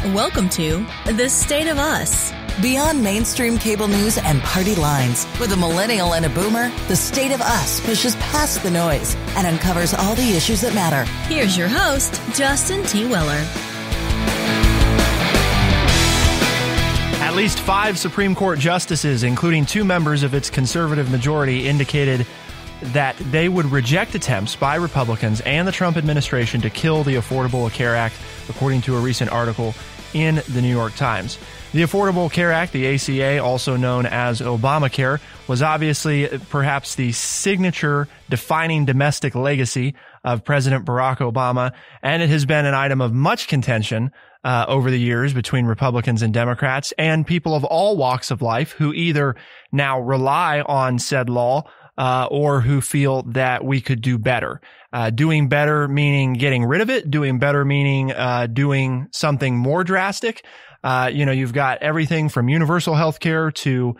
Welcome to The State of Us. Beyond mainstream cable news and party lines, with a millennial and a boomer, The State of Us pushes past the noise and uncovers all the issues that matter. Here's your host, Justin T. Weller. At least 5 Supreme Court justices, including 2 members of its conservative majority, indicated that they would reject attempts by Republicans and the Trump administration to kill the Affordable Care Act, according to a recent article in the New York Times. The Affordable Care Act, the ACA, also known as Obamacare, was obviously perhaps the signature defining domestic legacy of President Barack Obama, and it has been an item of much contention over the years between Republicans and Democrats and people of all walks of life who either now rely on said law or who feel that we could do better. Doing better meaning getting rid of it, doing better meaning doing something more drastic. You've got everything from universal health care to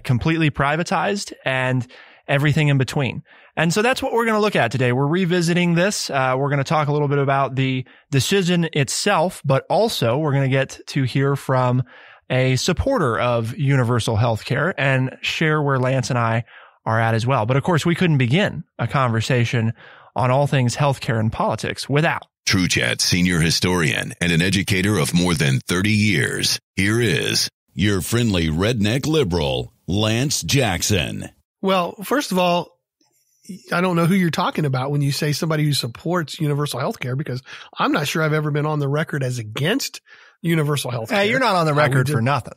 completely privatized and everything in between. And so that's what we're going to look at today. We're revisiting this. We're going to talk a little bit about the decision itself, but also we're going to get to hear from a supporter of universal health care and share where Lance and I are at as well. But of course, we couldn't begin a conversation on all things healthcare and politics without TrueChat senior historian and an educator of more than 30 years. Here is your friendly redneck liberal, Lance Jackson. Well, first of all, I don't know who you're talking about when you say somebody who supports universal health care, because I'm not sure I've ever been on the record as against universal health care. Hey, you're not on the record for nothing.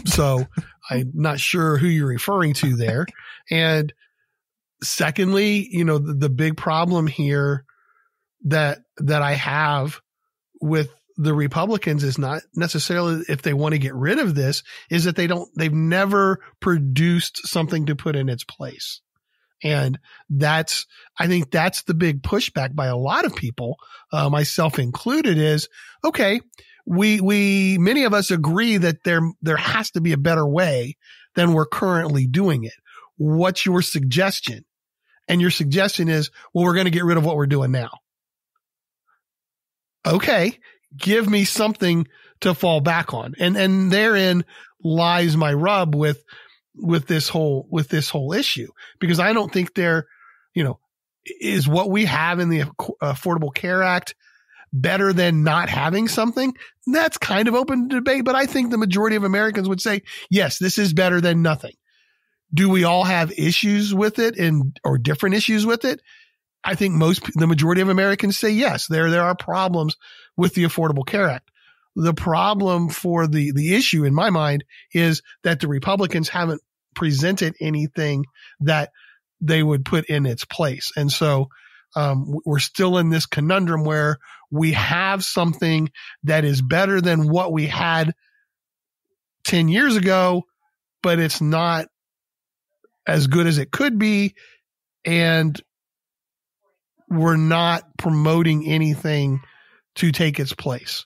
So I'm not sure who you're referring to there. And secondly, the big problem here that I have with the Republicans is not necessarily if they want to get rid of this, is that they've never produced something to put in its place. And I think that's the big pushback by a lot of people, myself included, is, okay, many of us agree that there has to be a better way than we're currently doing it. What's your suggestion? And your suggestion is, well, we're going to get rid of what we're doing now. Okay, give me something to fall back on. And therein lies my rub with this whole issue, because I don't think is what we have in the Affordable Care Act better than not having something? That's kind of open to debate, but I think the majority of Americans would say, yes, this is better than nothing. Do we all have issues with it or different issues with it? I think the majority of Americans say yes, there are problems with the Affordable Care Act. The problem for the issue in my mind is that the Republicans haven't presented anything that they would put in its place. And so we're still in this conundrum where we have something that is better than what we had 10 years ago, but it's not as good as it could be. And we're not promoting anything to take its place.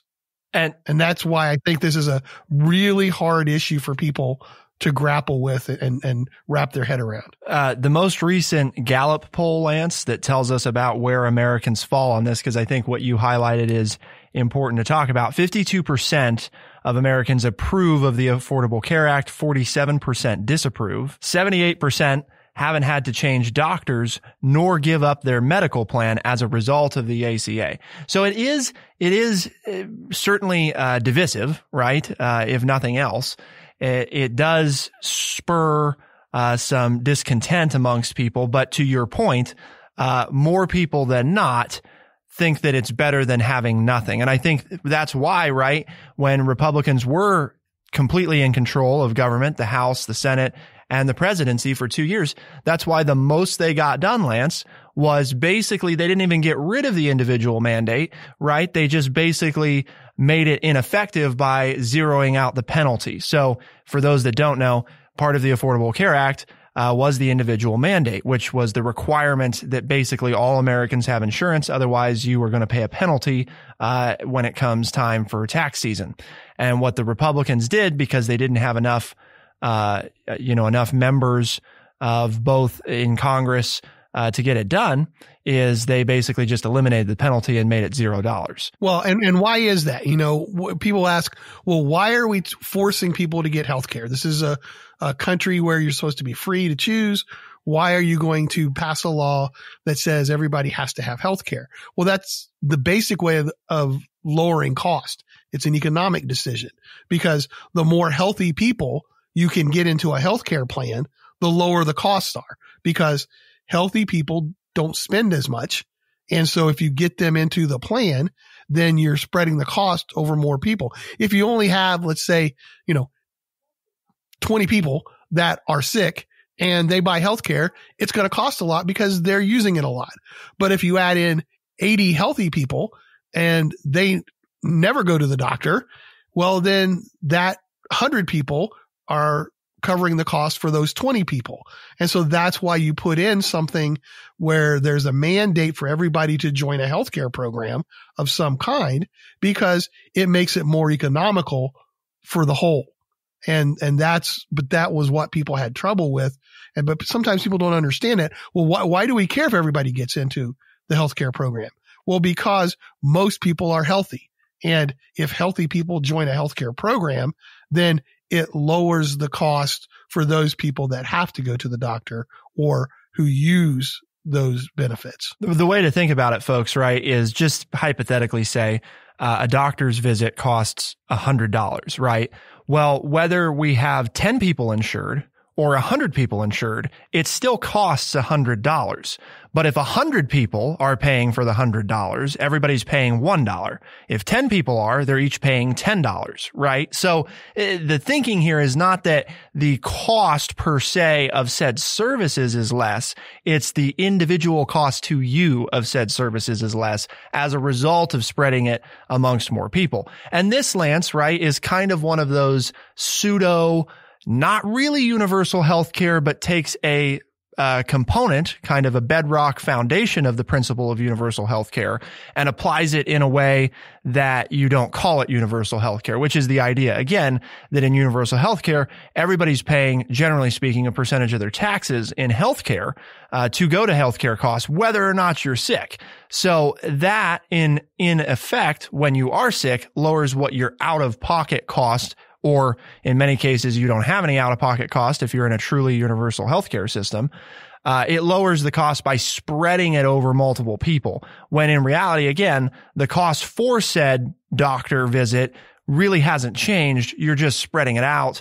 And that's why I think this is a really hard issue for people to grapple with and wrap their head around. The most recent Gallup poll, Lance, that tells us about where Americans fall on this, because I think what you highlighted is important to talk about. 52% of Americans approve of the Affordable Care Act, 47% disapprove, 78% haven't had to change doctors nor give up their medical plan as a result of the ACA. So it is certainly divisive, right? If nothing else, it does spur some discontent amongst people. But to your point, more people than not think that it's better than having nothing. And I think that's why, right, when Republicans were completely in control of government, the House, the Senate, and the presidency for 2 years, that's why the most they got done, Lance, was basically they didn't even get rid of the individual mandate, right? They just basically made it ineffective by zeroing out the penalty. So for those that don't know, part of the Affordable Care Act was the individual mandate, which was the requirement that basically all Americans have insurance. Otherwise, you were going to pay a penalty when it comes time for tax season. And what the Republicans did, because they didn't have enough members of both in Congress to get it done is they basically just eliminated the penalty and made it $0. Well, and why is that? People ask, well, why are we forcing people to get health care? This is a country where you're supposed to be free to choose. Why are you going to pass a law that says everybody has to have health care? Well, that's the basic way of lowering cost. It's an economic decision, because the more healthy people you can get into a healthcare plan, the lower the costs are, because healthy people don't spend as much. And so if you get them into the plan, then you're spreading the cost over more people. If you only have, let's say, 20 people that are sick and they buy healthcare, it's going to cost a lot because they're using it a lot. But if you add in 80 healthy people and they never go to the doctor, well, then that 100 people are covering the cost for those 20 people. And so that's why you put in something where there's a mandate for everybody to join a healthcare program of some kind, because it makes it more economical for the whole. But that was what people had trouble with. But sometimes people don't understand it. Well, why do we care if everybody gets into the healthcare program? Well, because most people are healthy. And if healthy people join a healthcare program, then it lowers the cost for those people that have to go to the doctor or who use those benefits. The way to think about it, folks, right, is just hypothetically say a doctor's visit costs $100, right? Well, whether we have 10 people insured or 100 people insured, it still costs $100. But if 100 people are paying for the $100, everybody's paying $1. If 10 people are, they're each paying $10, right? So the thinking here is not that the cost per se of said services is less. It's the individual cost to you of said services is less as a result of spreading it amongst more people. And this, Lance, right, is kind of one of those pseudo, not really universal healthcare, but takes a component, kind of a bedrock foundation of the principle of universal healthcare, and applies it in a way that you don't call it universal healthcare, which is the idea, again, that in universal healthcare, everybody's paying, generally speaking, a percentage of their taxes in healthcare to go to healthcare costs, whether or not you're sick. So that, in effect, when you are sick, lowers what your out-of-pocket cost, or in many cases, you don't have any out-of-pocket cost if you're in a truly universal healthcare system. It lowers the cost by spreading it over multiple people, when in reality, again, the cost for said doctor visit really hasn't changed. You're just spreading it out,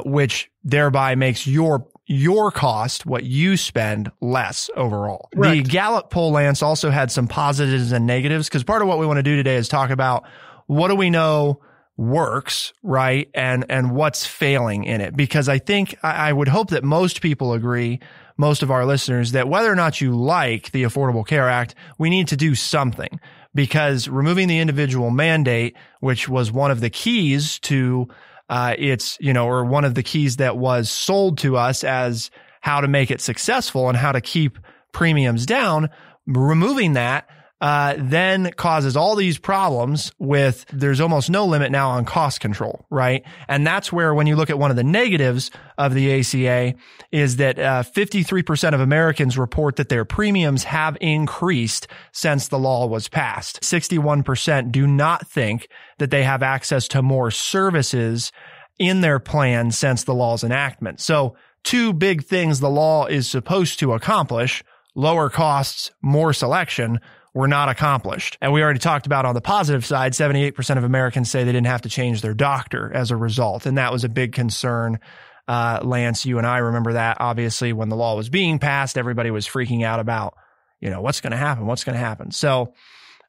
which thereby makes your cost, what you spend, less overall. Right. The Gallup poll, Lance, also had some positives and negatives, because part of what we want to do today is talk about what do we know works, right? And what's failing in it. Because I would hope that most people agree, most of our listeners, that whether or not you like the Affordable Care Act, we need to do something, because removing the individual mandate, which was one of the keys to or one of the keys that was sold to us as how to make it successful and how to keep premiums down, removing that then causes all these problems with, there's almost no limit now on cost control, right? And that's where, when you look at one of the negatives of the ACA, is that 53% of Americans report that their premiums have increased since the law was passed. 61% do not think that they have access to more services in their plan since the law's enactment. So two big things the law is supposed to accomplish, lower costs, more selection, were not accomplished. And we already talked about, on the positive side, 78% of Americans say they didn't have to change their doctor as a result. And that was a big concern. Lance, you and I remember that, obviously, when the law was being passed, everybody was freaking out about, what's going to happen. So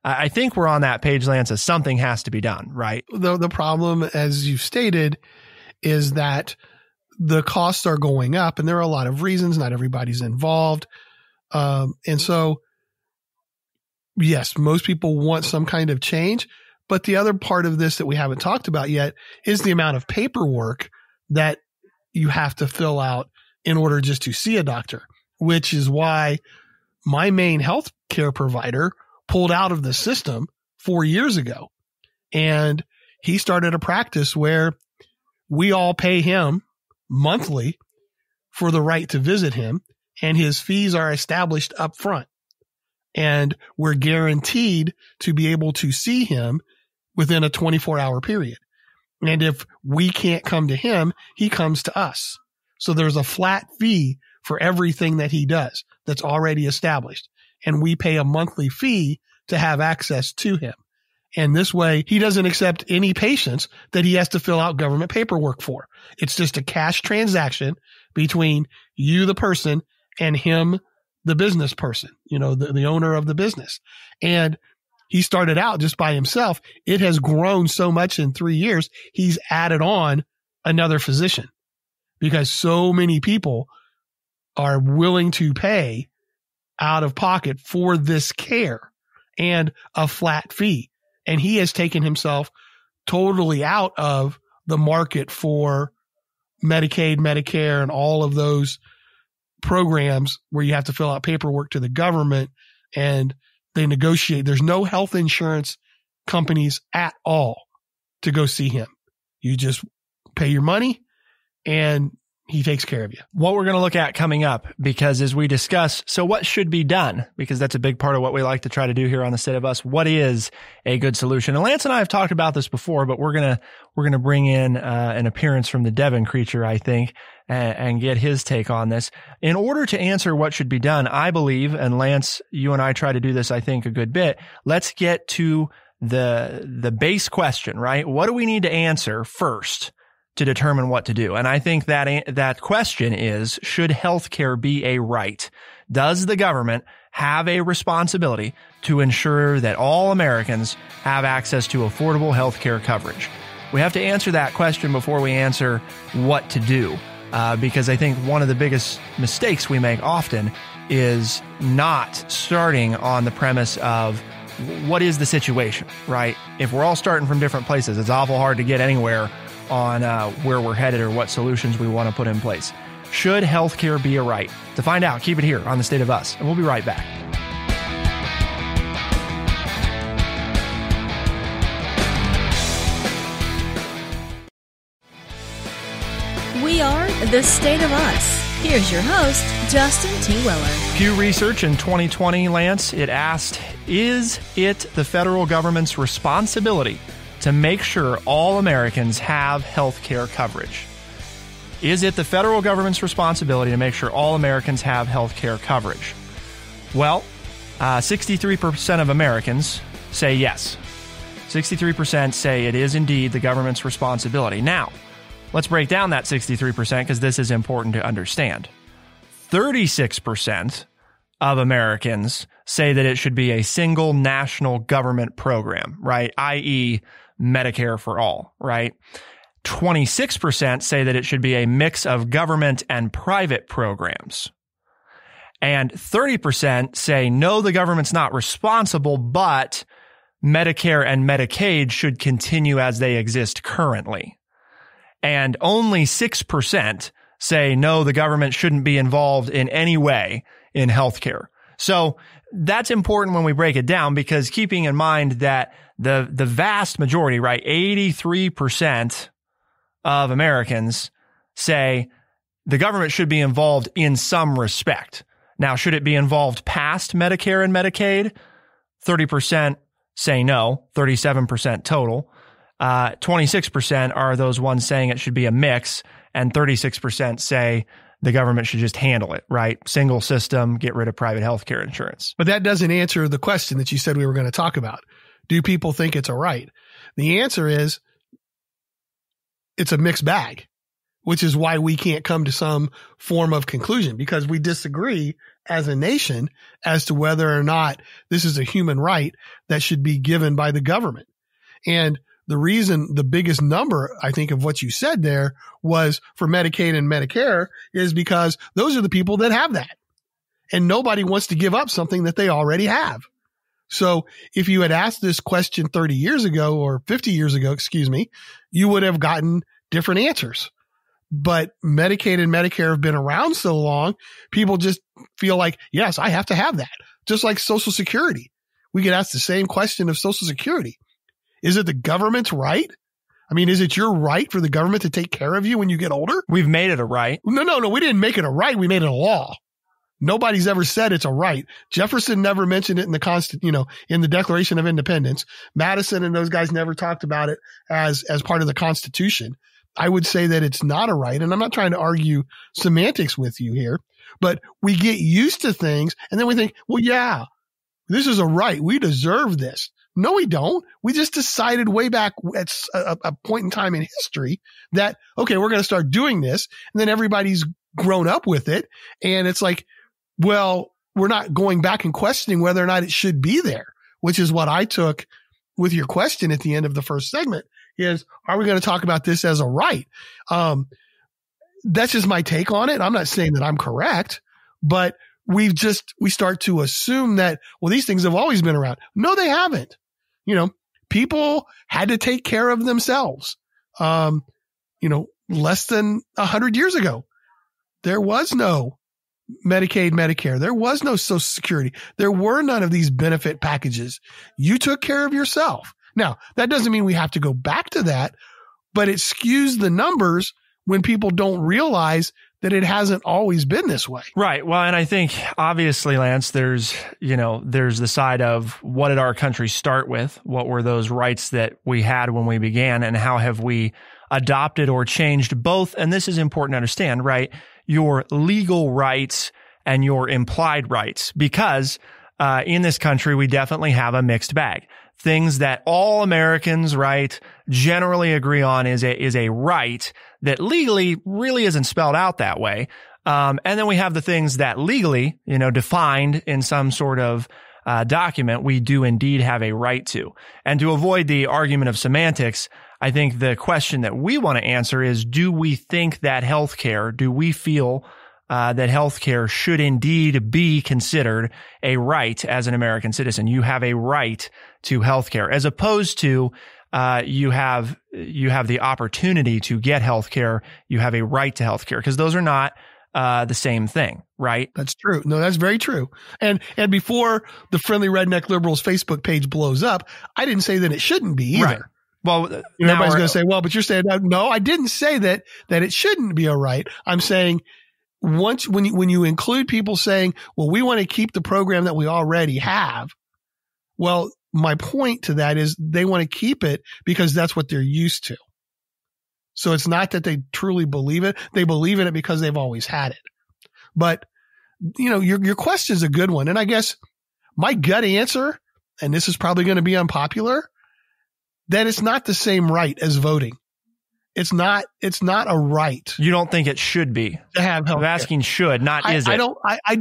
I think we're on that page, Lance, as something has to be done, right? The problem, as you've stated, is that the costs are going up, and there are a lot of reasons. Not everybody's involved. And so, yes, most people want some kind of change, but the other part of this that we haven't talked about yet is the amount of paperwork that you have to fill out in order just to see a doctor, which is why my main health care provider pulled out of the system 4 years ago. And he started a practice where we all pay him monthly for the right to visit him. and his fees are established up front. And we're guaranteed to be able to see him within a 24-hour period. And if we can't come to him, he comes to us. So there's a flat fee for everything that he does that's already established. And we pay a monthly fee to have access to him. And this way, he doesn't accept any patients that he has to fill out government paperwork for. It's just a cash transaction between you, the person, and him, the business person, the owner of the business. And he started out just by himself. It has grown so much in 3 years. He's added on another physician because so many people are willing to pay out of pocket for this care and a flat fee. And he has taken himself totally out of the market for Medicaid, Medicare, and all of those programs where you have to fill out paperwork to the government and they negotiate. There's no health insurance companies at all to go see him. You just pay your money and he takes care of you. What we're going to look at coming up, because as we discuss, so what should be done? Because that's a big part of what we like to try to do here on the State of Us. What is a good solution? And Lance and I have talked about this before, but we're going to bring in an appearance from the Devon creature, I think, and get his take on this. In order to answer what should be done, I believe, and Lance, you and I try to do this, I think, a good bit. Let's get to the base question, right? What do we need to answer first to determine what to do? And I think that question is, should healthcare be a right? Does the government have a responsibility to ensure that all Americans have access to affordable healthcare coverage? We have to answer that question before we answer what to do, because I think one of the biggest mistakes we make often is not starting on the premise of what is the situation, right? If we're all starting from different places, it's awful hard to get anywhere on where we're headed or what solutions we want to put in place. Should healthcare be a right? To find out, keep it here on The State of Us, and we'll be right back. We are The State of Us. Here's your host, Justin T. Weller. Pew Research in 2020, Lance, it asked, is it the federal government's responsibility to make sure all Americans have health care coverage? Is it the federal government's responsibility to make sure all Americans have health care coverage? Well, 63% of Americans say yes. 63% say it is indeed the government's responsibility. Now, let's break down that 63% because this is important to understand. 36% of Americans say that it should be a single national government program, right? i.e., Medicare for all, right? 26% say that it should be a mix of government and private programs. And 30% say, no, the government's not responsible, but Medicare and Medicaid should continue as they exist currently. And only 6% say, no, the government shouldn't be involved in any way in healthcare. So that's important when we break it down, because keeping in mind that the vast majority, right, 83% of Americans say the government should be involved in some respect. Now, should it be involved past Medicare and Medicaid? 30% say no, 37% total. 26% are those ones saying it should be a mix, and 36% say the government should just handle it, right? Single system, get rid of private healthcare insurance. But that doesn't answer the question that you said we were going to talk about. Do people think it's a right? The answer is it's a mixed bag, which is why we can't come to some form of conclusion, because we disagree as a nation as to whether or not this is a human right that should be given by the government. And the reason, the biggest number, I think, of what you said there was for Medicaid and Medicare is because those are the people that have that. And nobody wants to give up something that they already have. So if you had asked this question 30 years ago or 50 years ago, you would have gotten different answers. But Medicaid and Medicare have been around so long, people just feel like, yes, I have to have that. Just like Social Security. We get asked the same question of Social Security. Is it the government's right? I mean, is it your right for the government to take care of you when you get older? We've made it a right. No. We didn't make it a right. We made it a law. Nobody's ever said it's a right. Jefferson never mentioned it in the in the Declaration of Independence. Madison and those guys never talked about it as part of the Constitution. I would say that it's not a right. And I'm not trying to argue semantics with you here, but we get used to things and then we think, well, yeah, this is a right. We deserve this. No, we don't. We just decided way back at a point in time in history that, okay, we're going to start doing this. And then everybody's grown up with it. And it's like, well, we're not going back and questioning whether or not it should be there, which is what I took with your question at the end of the first segment is, are we going to talk about this as a right? That's just my take on it. I'm not saying that I'm correct, but we start to assume that, well, these things have always been around. No, they haven't. People had to take care of themselves. Less than 100 years ago, there was no Medicaid, Medicare. There was no Social Security. There were none of these benefit packages. You took care of yourself. Now, that doesn't mean we have to go back to that, but it skews the numbers when people don't realize that it hasn't always been this way. Right. Well, and I think obviously, Lance, there's the side of what did our country start with? What were those rights that we had when we began, and how have we adopted or changed both? And this is important to understand, right? Your legal rights and your implied rights, because in this country, we definitely have a mixed bag. Things that all Americans, right, generally agree on is a right that legally really isn't spelled out that way. And then we have the things that legally, defined in some sort of document, we do indeed have a right to. And to avoid the argument of semantics, I think the question that we want to answer is, do we think that healthcare, do we feel that healthcare should indeed be considered a right as an American citizen? You have a right to healthcare, as opposed to you have the opportunity to get healthcare. You have a right to healthcare, because those are not the same thing, right? That's true. No, that's very true. And before the Friendly Redneck Liberals Facebook page blows up, I didn't say that it shouldn't be either. Right. Well, everybody's going to say, well, but you're saying, no, I didn't say that it shouldn't be a right. I'm saying when you include people saying, well, we want to keep the program that we already have. Well, my point to that is they want to keep it because that's what they're used to. So it's not that they truly believe it. They believe in it because they've always had it. But, your question is a good one. And I guess my gut answer, and this is probably going to be unpopular, that it's not the same right as voting. It's not a right. You don't think it should be to have health. I'm asking should, not is it? I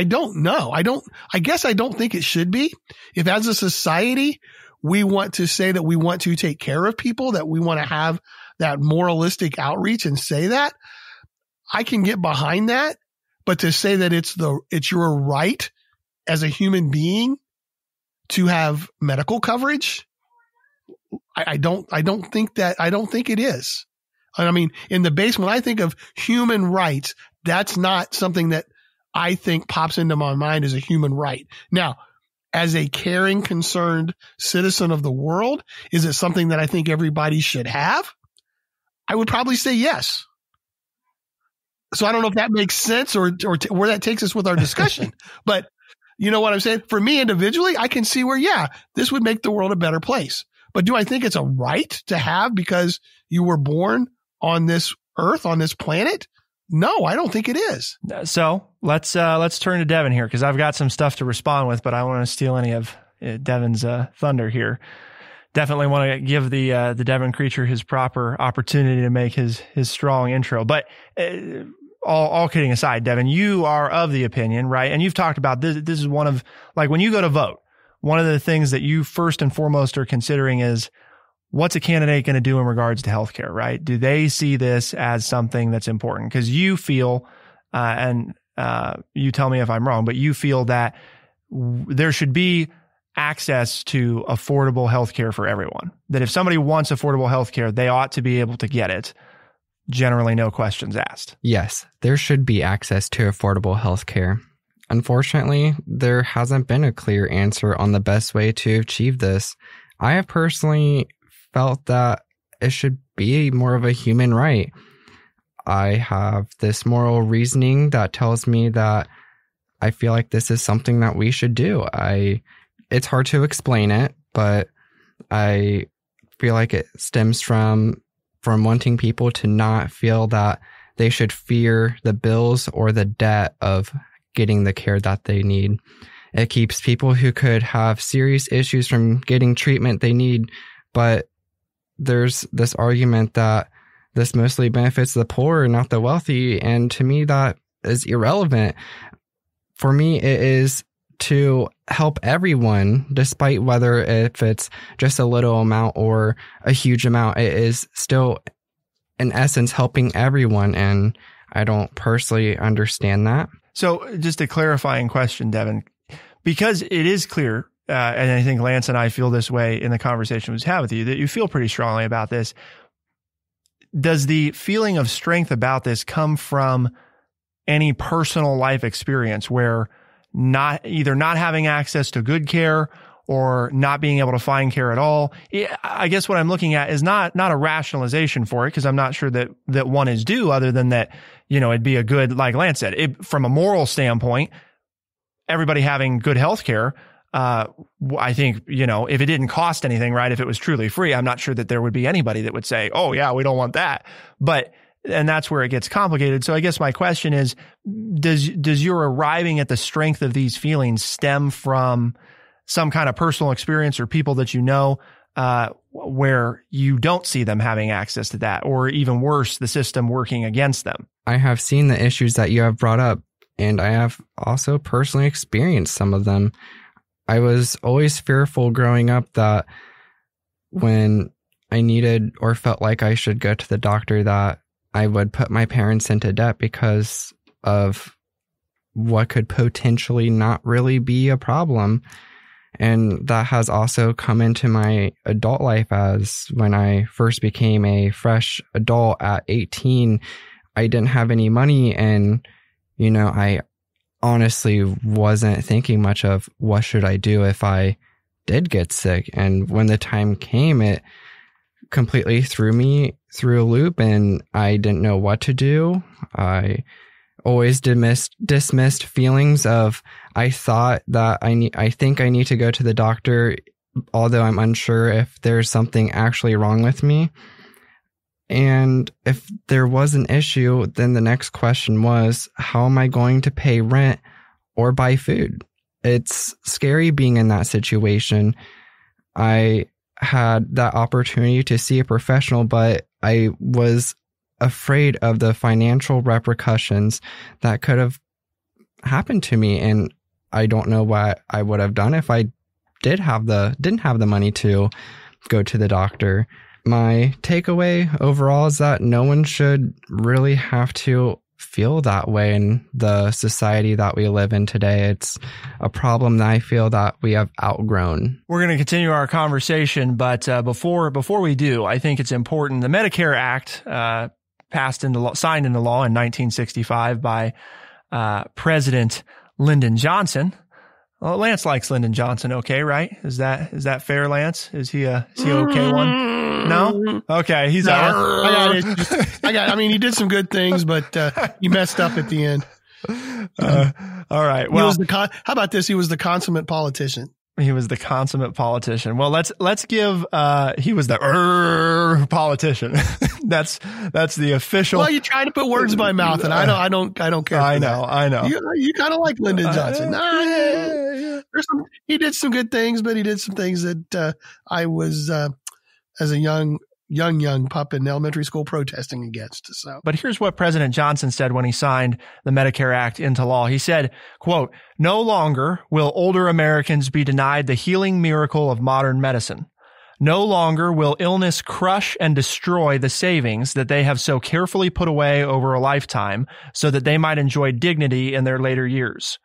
don't know. I guess I don't think it should be. If as a society, we want to say that we want to take care of people, that we want to have that moralistic outreach and say that, I can get behind that. But to say that it's your right as a human being to have medical coverage, I don't think it is. I mean, in the base, when I think of human rights, that's not something that I think pops into my mind as a human right. Now, as a caring, concerned citizen of the world, is it something that I think everybody should have? I would probably say yes. So I don't know if that makes sense or where that takes us with our discussion, but you know what I'm saying? For me individually, I can see where, yeah, this would make the world a better place. But do I think it's a right to have because you were born on this earth, on this planet? No, I don't think it is. So let's turn to Devon here, because I've got some stuff to respond with, but I don't want to steal any of Devon's thunder here. Definitely want to give the Devon creature his proper opportunity to make his strong intro. But all kidding aside, Devon, you are of the opinion, right? And you've talked about this. This is one of, like, when you go to vote, one of the things that you first and foremost are considering is, what's a candidate going to do in regards to healthcare, right? Do they see this as something that's important? Because you feel, and you tell me if I'm wrong, but you feel that there should be access to affordable healthcare for everyone. That if somebody wants affordable healthcare, they ought to be able to get it. Generally, no questions asked. Yes, there should be access to affordable healthcare. Unfortunately, there hasn't been a clear answer on the best way to achieve this. I have personally felt that it should be more of a human right. I have this moral reasoning that tells me that I feel like this is something that we should do. It's hard to explain it, but I feel like it stems from wanting people to not feel that they should fear the bills or the debt of getting the care that they need. It keeps people who could have serious issues from getting treatment they need, but there's this argument that this mostly benefits the poor, not the wealthy, and to me that is irrelevant. For me, it is to help everyone, despite whether if it's just a little amount or a huge amount. It is still, in essence, helping everyone, and I don't personally understand that. So just a clarifying question, Devon, because it is clear, and I think Lance and I feel this way in the conversation we've had with you, that you feel pretty strongly about this. Does the feeling of strength about this come from any personal life experience where either not having access to good care or not being able to find care at all? I guess what I'm looking at is not a rationalization for it, because I'm not sure that one is due, other than that, it'd be a good, like Lance said, from a moral standpoint, everybody having good health care. I think, if it didn't cost anything, right? If it was truly free, I'm not sure that there would be anybody that would say, oh yeah, we don't want that. And that's where it gets complicated. So I guess my question is, does your arriving at the strength of these feelings stem from some kind of personal experience or people that where you don't see them having access to that, or even worse, the system working against them? I have seen the issues that you have brought up, and I have also personally experienced some of them. I was always fearful growing up that when I needed or felt like I should go to the doctor, that I would put my parents into debt because of what could potentially not really be a problem. And that has also come into my adult life, as when I first became a fresh adult at 18, I didn't have any money, and, I honestly wasn't thinking much of what should I do if I did get sick. And when the time came, it completely threw me through a loop, and I didn't know what to do. I always dismissed feelings of, I thought that I think I need to go to the doctor, although I'm unsure if there's something actually wrong with me. And if there was an issue, then the next question was, how am I going to pay rent or buy food? It's scary being in that situation. I had that opportunity to see a professional, but I was afraid of the financial repercussions that could have happened to me. And I don't know what I would have done if I didn't have the money to go to the doctor. My takeaway overall is that no one should really have to feel that way in the society that we live in today. It's a problem that I feel that we have outgrown. We're going to continue our conversation, but before we do, I think it's important. The Medicare Act signed into law in 1965 by President Lyndon Johnson. Well, Lance likes Lyndon Johnson. Okay, right? Is that fair, Lance? Is he okay one? No? Okay, he's out. I mean, he did some good things, but he messed up at the end. All right. Well, how about this? He was the consummate politician. He was the consummate politician. Well, let's give, he was the politician. That's the official. Well, you try to put words in my mouth, and I don't care. I know. You kind of like Lyndon Johnson. Yeah. He did some good things, but he did some things that I was, as a young pup in elementary school, protesting against. So, but here's what President Johnson said when he signed the Medicare Act into law. He said, quote, "No longer will older Americans be denied the healing miracle of modern medicine. No longer will illness crush and destroy the savings that they have so carefully put away over a lifetime so that they might enjoy dignity in their later years.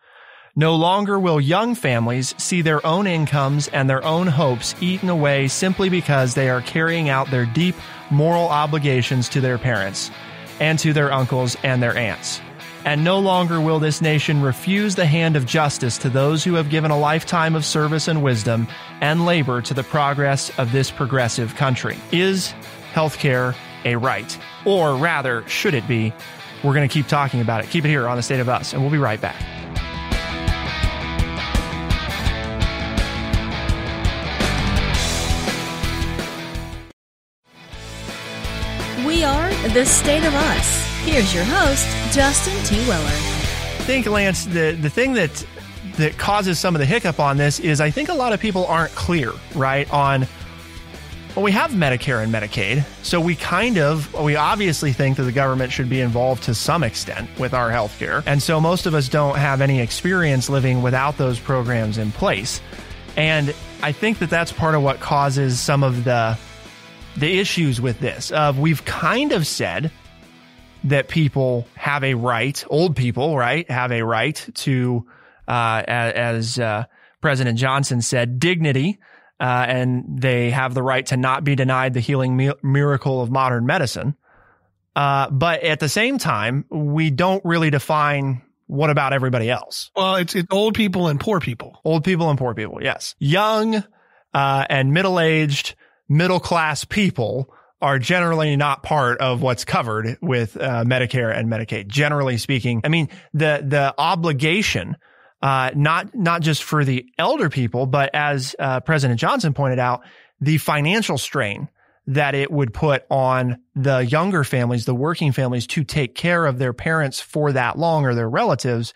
No longer will young families see their own incomes and their own hopes eaten away simply because they are carrying out their deep moral obligations to their parents and to their uncles and their aunts. And no longer will this nation refuse the hand of justice to those who have given a lifetime of service and wisdom and labor to the progress of this progressive country. Is healthcare a right? Or rather, should it be? We're going to keep talking about it. Keep it here on The State of Us, and we'll be right back. We are the State of Us. Here's your host, Justin T. Weller. I think, Lance, the thing that causes some of the hiccup on this is I think a lot of people aren't clear, right, on, well, we have Medicare and Medicaid, so we obviously think that the government should be involved to some extent with our health care. And so most of us don't have any experience living without those programs in place. And I think that that's part of what causes some of the issues with this. We've kind of said that people have a right, old people, right, have a right to, as President Johnson said, dignity, and they have the right to not be denied the healing miracle of modern medicine. But at the same time, we don't really define what about everybody else. Well, it's old people and poor people. Old people and poor people, yes. Young and middle-aged, middle-class people are generally not part of what's covered with Medicare and Medicaid. Generally speaking, I mean, the obligation, not just for the elder people, but as President Johnson pointed out, the financial strain that it would put on the younger families, the working families, to take care of their parents for that long or their relatives,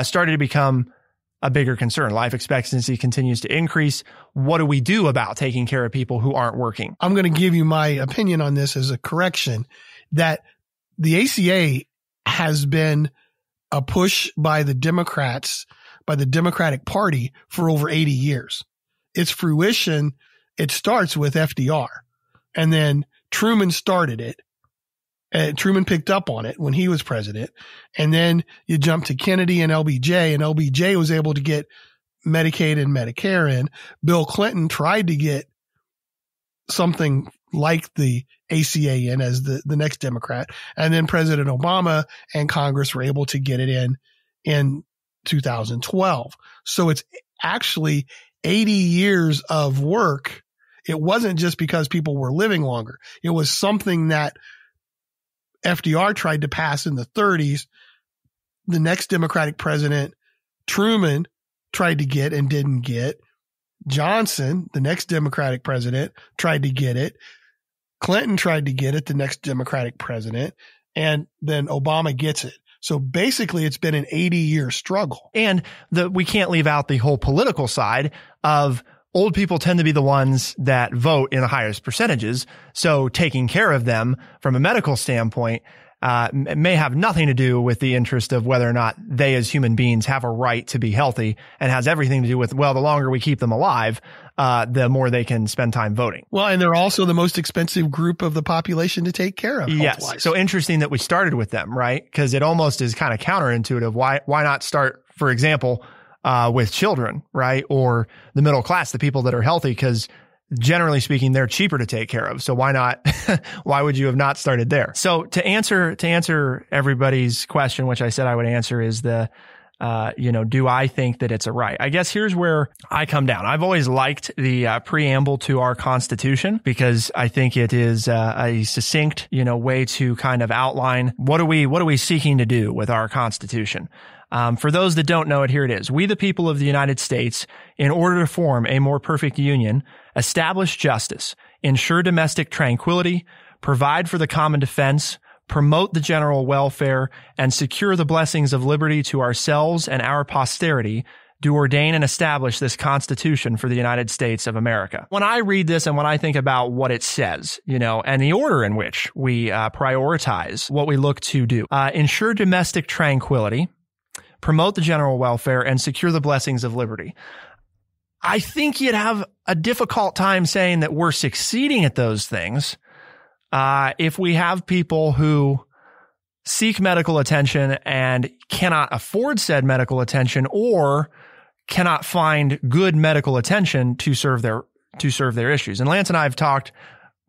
started to become a bigger concern. Life expectancy continues to increase. What do we do about taking care of people who aren't working? I'm going to give you my opinion on this as a correction, that the ACA has been a push by the Democrats, by the Democratic Party for over 80 years. Its fruition, it starts with FDR. And then Truman started it. Truman picked up on it when he was president. And then you jump to Kennedy and LBJ, and LBJ was able to get Medicaid and Medicare in. Bill Clinton tried to get something like the ACA in as the next Democrat. And then President Obama and Congress were able to get it in 2012. So it's actually 80 years of work. It wasn't just because people were living longer. It was something that FDR tried to pass in the 30s. The next Democratic president, Truman, tried to get and didn't get. Johnson, the next Democratic president, tried to get it. Clinton tried to get it, the next Democratic president. And then Obama gets it. So basically, it's been an 80-year struggle. And we can't leave out the whole political side of old people tend to be the ones that vote in the highest percentages. So taking care of them from a medical standpoint may have nothing to do with the interest of whether or not they as human beings have a right to be healthy, and has everything to do with, well, the longer we keep them alive, the more they can spend time voting. Well, and they're also the most expensive group of the population to take care of. Yes. So interesting that we started with them, right? Because it almost is kind of counterintuitive. Why not start, for example, with children, right? Or the middle class, the people that are healthy, because generally speaking, they're cheaper to take care of. So why not? Why would you have not started there? So to answer everybody's question, which I said I would answer, is do I think that it's a right? I guess here's where I come down. I've always liked the preamble to our Constitution, because I think it is a succinct, way to kind of outline what are we seeking to do with our Constitution. For those that don't know it, here it is. We, the people of the United States, in order to form a more perfect union, establish justice, ensure domestic tranquility, provide for the common defense, promote the general welfare, and secure the blessings of liberty to ourselves and our posterity, do ordain and establish this Constitution for the United States of America. When I read this and when I think about what it says, and the order in which we prioritize what we look to do, ensure domestic tranquility, promote the general welfare, and secure the blessings of liberty. I think you'd have a difficult time saying that we're succeeding at those things if we have people who seek medical attention and cannot afford said medical attention, or cannot find good medical attention to serve their issues. And Lance and I have talked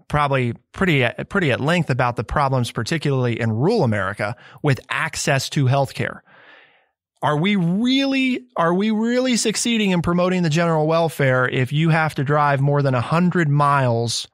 probably pretty at length about the problems, particularly in rural America, with access to healthcare. Are we really succeeding in promoting the general welfare if you have to drive more than 100 miles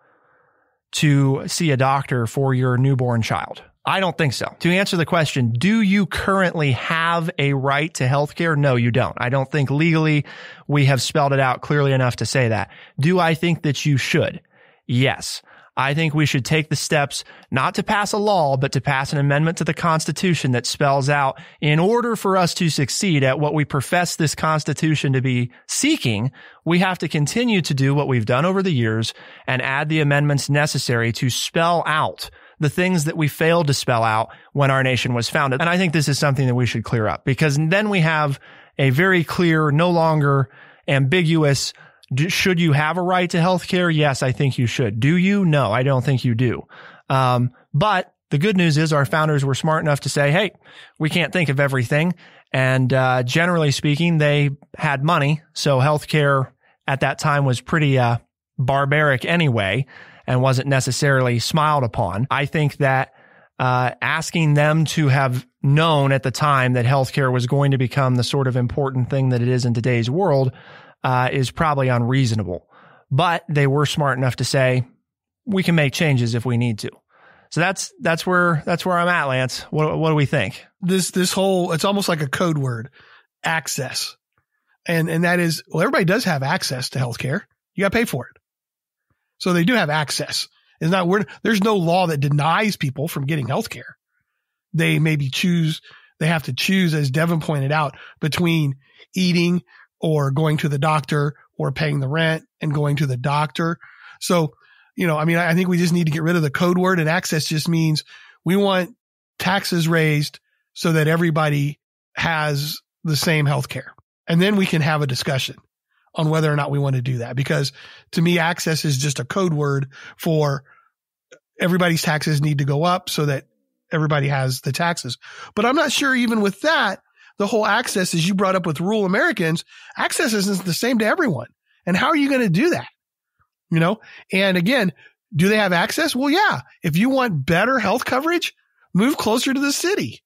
to see a doctor for your newborn child? I don't think so. To answer the question, do you currently have a right to health care? No, you don't. I don't think legally we have spelled it out clearly enough to say that. Do I think that you should? Yes. I think we should take the steps not to pass a law, but to pass an amendment to the Constitution that spells out, in order for us to succeed at what we profess this Constitution to be seeking, we have to continue to do what we've done over the years and add the amendments necessary to spell out the things that we failed to spell out when our nation was founded. And I think this is something that we should clear up, because then we have a very clear, no longer ambiguous, should you have a right to health care? Yes, I think you should. Do you? No, I don't think you do. But the good news is our founders were smart enough to say, hey, we can't think of everything. And generally speaking, they had money. So healthcare at that time was pretty barbaric anyway, and wasn't necessarily smiled upon. I think that asking them to have known at the time that healthcare was going to become the sort of important thing that it is in today's world is probably unreasonable. But they were smart enough to say, we can make changes if we need to. So that's where I'm at, Lance. What do we think? This whole, it's almost like a code word, access. And that is, well, everybody does have access to healthcare. You got to pay for it. So they do have access. It's not, there's no law that denies people from getting healthcare. They have to choose, as Devon pointed out, between eating or going to the doctor, or paying the rent and going to the doctor. So, I think we just need to get rid of the code word, and access just means we want taxes raised so that everybody has the same health care. And then we can have a discussion on whether or not we want to do that. Because to me, access is just a code word for everybody's taxes need to go up so that everybody has the taxes. But I'm not sure even with that, the whole access, as you brought up with rural Americans, access isn't the same to everyone. And how are you going to do that? And again, do they have access? Well, yeah. If you want better health coverage, move closer to the city.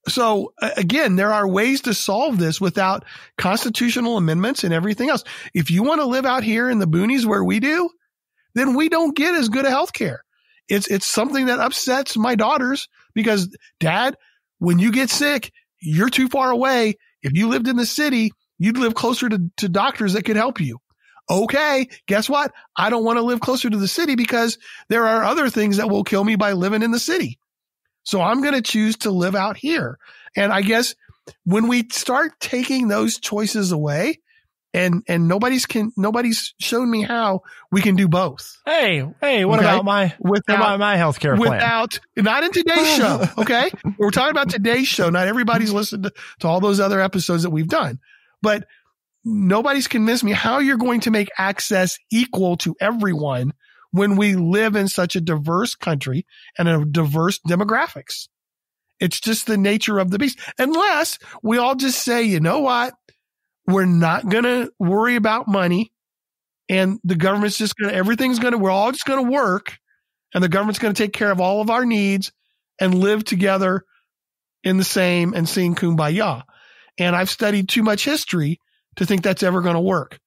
So again, there are ways to solve this without constitutional amendments and everything else. If you want to live out here in the boonies where we do, then we don't get as good a health care. It's something that upsets my daughters because, Dad, when you get sick, you're too far away. If you lived in the city, you'd live closer to doctors that could help you. Okay, guess what? I don't want to live closer to the city because there are other things that will kill me by living in the city. So I'm going to choose to live out here. And I guess when we start taking those choices away, and nobody's shown me how we can do both. Hey, what about my healthcare plan? Not in today's show. Okay. We're talking about today's show. Not everybody's listened to all those other episodes that we've done, but nobody's convinced me how you're going to make access equal to everyone when we live in such a diverse country and a diverse demographics. It's just the nature of the beast. Unless we all just say, you know what? We're not going to worry about money, and the government's just we're all just going to work, and the government's going to take care of all of our needs and live together in the same and sing Kumbaya. And I've studied too much history to think that's ever going to work.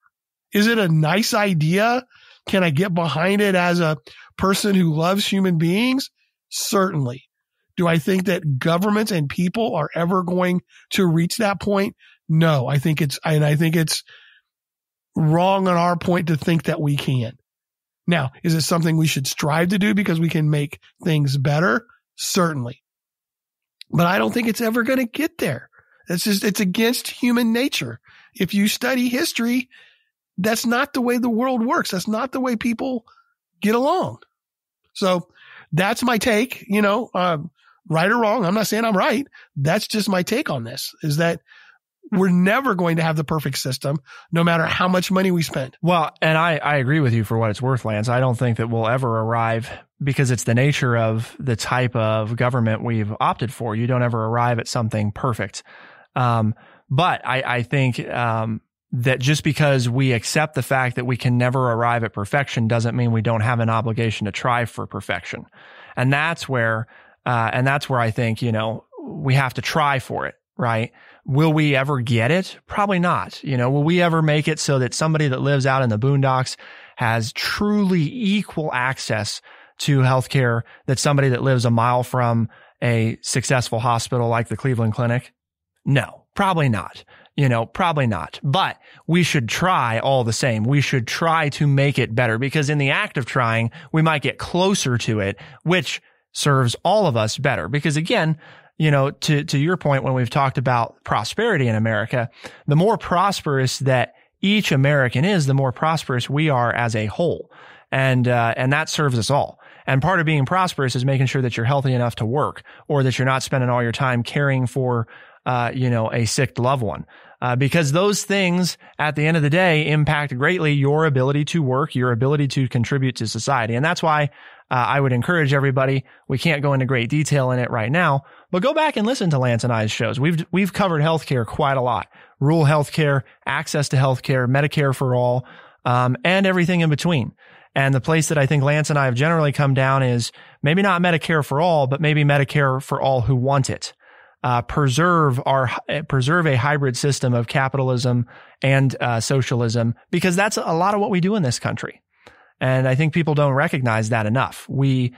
Is it a nice idea? Can I get behind it as a person who loves human beings? Certainly. Do I think that governments and people are ever going to reach that point? No, I think it's wrong on our point to think that we can. Now, is it something we should strive to do because we can make things better? Certainly. But I don't think it's ever going to get there. It's against human nature. If you study history, that's not the way the world works. That's not the way people get along. So that's my take, right or wrong. I'm not saying I'm right. That's just my take on this, is that we're never going to have the perfect system, no matter how much money we spend. Well, and I agree with you for what it's worth, Lance. I don't think that we'll ever arrive, because it's the nature of the type of government we've opted for. You don't ever arrive at something perfect. But I think that just because we accept the fact that we can never arrive at perfection doesn't mean we don't have an obligation to try for perfection. And that's where I think, we have to try for it, right? Will we ever get it? Probably not. Will we ever make it so that somebody that lives out in the boondocks has truly equal access to healthcare that somebody that lives a mile from a successful hospital like the Cleveland Clinic? No, probably not. Probably not, but we should try all the same. We should try to make it better, because in the act of trying, we might get closer to it, which serves all of us better. Because again, to your point, when we've talked about prosperity in America, the more prosperous that each American is, the more prosperous we are as a whole. And that serves us all. And part of being prosperous is making sure that you're healthy enough to work, or that you're not spending all your time caring for, a sick loved one. Because those things at the end of the day impact greatly your ability to work, your ability to contribute to society. And that's why I would encourage everybody. We can't go into great detail in it right now, but go back and listen to Lance and I's shows. We've covered healthcare quite a lot. Rural healthcare, access to healthcare, Medicare for all, and everything in between. And the place that I think Lance and I have generally come down is maybe not Medicare for all, but maybe Medicare for all who want it. Preserve a hybrid system of capitalism and socialism, because that's a lot of what we do in this country. And I think people don't recognize that enough. We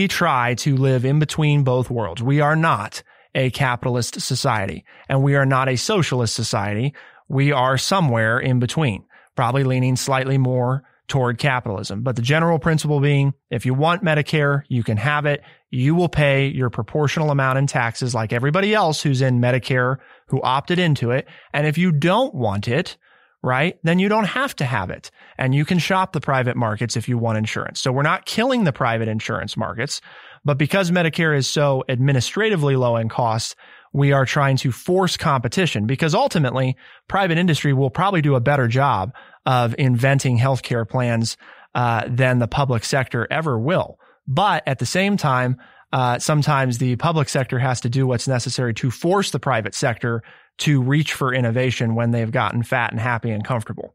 try to live in between both worlds. We are not a capitalist society, and we are not a socialist society. We are somewhere in between, probably leaning slightly more toward capitalism. But the general principle being, if you want Medicare, you can have it. You will pay your proportional amount in taxes like everybody else who's in Medicare, who opted into it. And if you don't want it, right, then you don't have to have it. And you can shop the private markets if you want insurance. So we're not killing the private insurance markets, but because Medicare is so administratively low in cost, we are trying to force competition, because ultimately private industry will probably do a better job of inventing healthcare plans than the public sector ever will. But at the same time, sometimes the public sector has to do what's necessary to force the private sector to reach for innovation when they've gotten fat and happy and comfortable.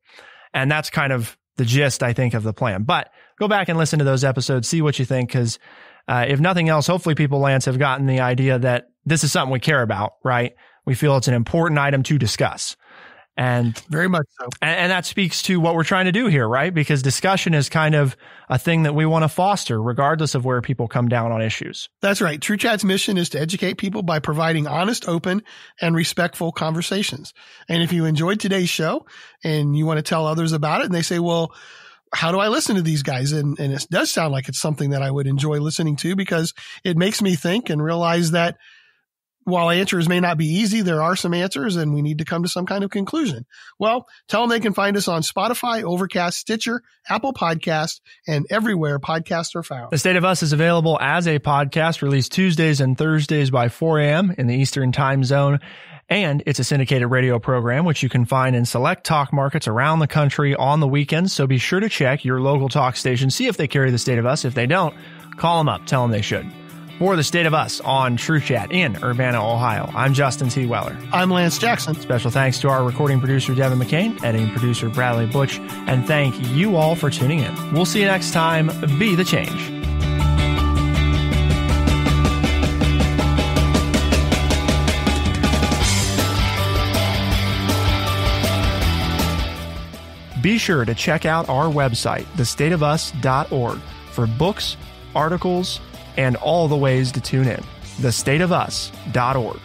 And that's kind of the gist, I think, of the plan. But go back and listen to those episodes, see what you think, because if nothing else, hopefully people, Lance, have gotten the idea that this is something we care about, right? We feel it's an important item to discuss. And very much so. And that speaks to what we're trying to do here, right? Because discussion is kind of a thing that we want to foster regardless of where people come down on issues. That's right. True Chat's mission is to educate people by providing honest, open, and respectful conversations. And if you enjoyed today's show and you want to tell others about it, and they say, well, how do I listen to these guys? And it does sound like it's something that I would enjoy listening to, because it makes me think and realize that while answers may not be easy, there are some answers, and we need to come to some kind of conclusion. Well, tell them they can find us on Spotify, Overcast, Stitcher, Apple Podcast, and everywhere podcasts are found. The State of Us is available as a podcast, released Tuesdays and Thursdays by 4 a.m. in the Eastern Time Zone. And it's a syndicated radio program, which you can find in select talk markets around the country on the weekends. So be sure to check your local talk station, see if they carry the State of Us. If they don't, call them up, tell them they should. For the State of Us on True Chat in Urbana, Ohio, I'm Justin T. Weller. I'm Lance Jackson. Special thanks to our recording producer, Devon McCain, editing producer, Bradley Butch, and thank you all for tuning in. We'll see you next time. Be the change. Be sure to check out our website, thestateofus.org, for books, articles, and all the ways to tune in. thestateofus.org.